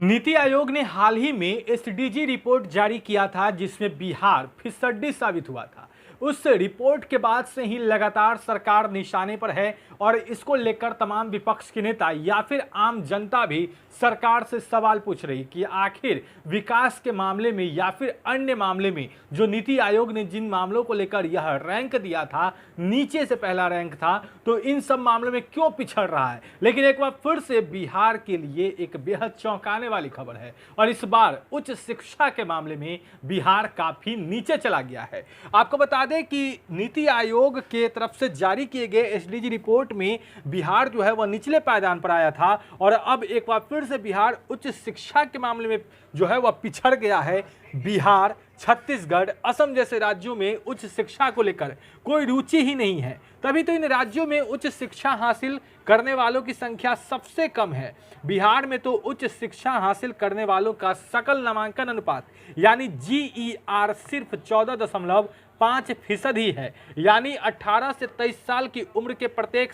नीति आयोग ने हाल ही में SDG report जारी किया था जिसमें बिहार फिसड्डी साबित हुआ था। उस रिपोर्ट के बाद से ही लगातार सरकार निशाने पर है और इसको लेकर तमाम विपक्ष के नेता या फिर आम जनता भी सरकार से सवाल पूछ रही कि आखिर विकास के मामले में या फिर अन्य मामले में जो नीति आयोग ने जिन मामलों को लेकर यह रैंक दिया था, नीचे से पहला रैंक था, तो इन सब मामलों में क्यों पिछड़ रहा है। लेकिन एक बार फिर से बिहार के लिए एक बेहद चौंकाने वाली खबर है और इस बार उच्च शिक्षा के मामले में बिहार काफी नीचे चला गया है। आपको बता दें कि नीति आयोग के तरफ से जारी किए गए एसडीजी रिपोर्ट में बिहार जो है वह निचले पायदान पर आया था और अब एक बार फिर से बिहार उच्च शिक्षा के मामले में जो है वह पिछड़ गया है। बिहार, छत्तीसगढ़, असम जैसे राज्यों में उच्च शिक्षा को लेकर कोई रुचि ही नहीं है, तभी तो इन राज्यों में उच्च शिक्षा हासिल करने वालों की संख्या सबसे कम है। बिहार में तो उच्च शिक्षा हासिल करने वालों का सकल नामांकन अनुपात यानी जीईआर सिर्फ 14.5% ही है, यानी 18 से 23 साल की उम्र के प्रत्येक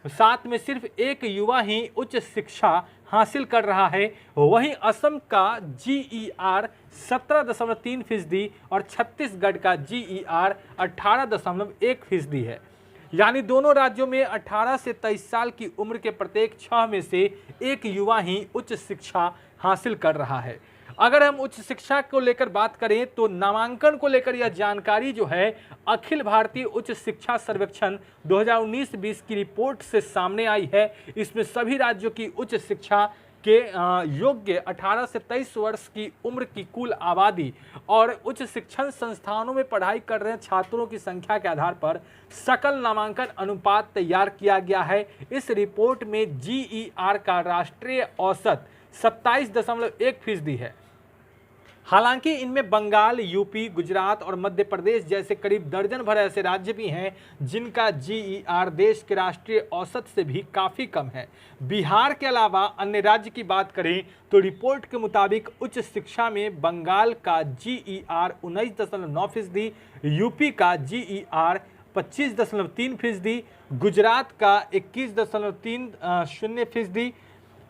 सात में सिर्फ एक युवा ही उच्च शिक्षा हासिल कर रहा है। वहीं असम का जीईआर 17.3% और छत्तीसगढ़ का जीईआर 18.1% है, यानी दोनों राज्यों में 18 से 23 साल की उम्र के प्रत्येक 6 में से एक युवा ही उच्च शिक्षा हासिल कर रहा है। अगर हम उच्च शिक्षा को लेकर बात करें तो नामांकन को लेकर यह जानकारी जो है अखिल भारतीय उच्च शिक्षा सर्वेक्षण 2019-20 की रिपोर्ट से सामने आई है। इसमें सभी राज्यों की उच्च शिक्षा के योग्य 18 से 23 वर्ष की उम्र की कुल आबादी और उच्च शिक्षण संस्थानों में पढ़ाई कर रहे छात्रों की संख्या के आधार पर सकल नामांकन अनुपात तैयार किया गया है। इस रिपोर्ट में जीईआर का राष्ट्रीय औसत 27.1% है। हालांकि इनमें बंगाल, यूपी, गुजरात और मध्य प्रदेश जैसे करीब दर्जन भर ऐसे राज्य भी हैं जिनका जीईआर देश के राष्ट्रीय औसत से भी काफ़ी कम है। बिहार के अलावा अन्य राज्य की बात करें तो रिपोर्ट के मुताबिक उच्च शिक्षा में बंगाल का जीईआर 19.9%, यूपी का जीईआर 25.3%, गुजरात का 21.30%,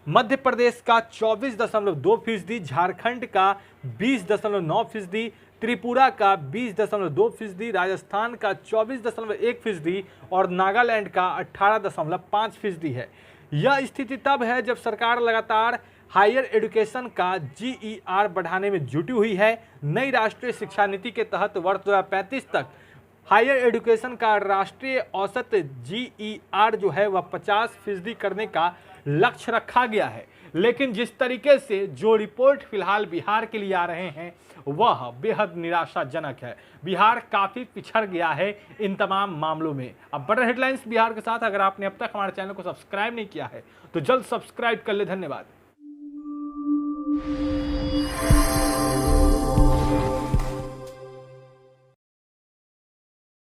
मध्य प्रदेश का 24.2%, झारखंड का 20.9%, त्रिपुरा का 20.2%, राजस्थान का 24.1% और नागालैंड का 18.5% है। यह स्थिति तब है जब सरकार लगातार हायर एजुकेशन का जीईआर बढ़ाने में जुटी हुई है। नई राष्ट्रीय शिक्षा नीति के तहत वर्ष 2035 तक हायर एजुकेशन का राष्ट्रीय औसत जीईआर जो है वह 50% करने का लक्ष्य रखा गया है। लेकिन जिस तरीके से जो रिपोर्ट फिलहाल बिहार के लिए आ रहे हैं वह बेहद निराशाजनक है। बिहार काफ़ी पिछड़ गया है इन तमाम मामलों में। अब बड़े हेडलाइंस बिहार के साथ अगर आपने अब तक हमारे चैनल को सब्सक्राइब नहीं किया है तो जल्द सब्सक्राइब कर ले। धन्यवाद।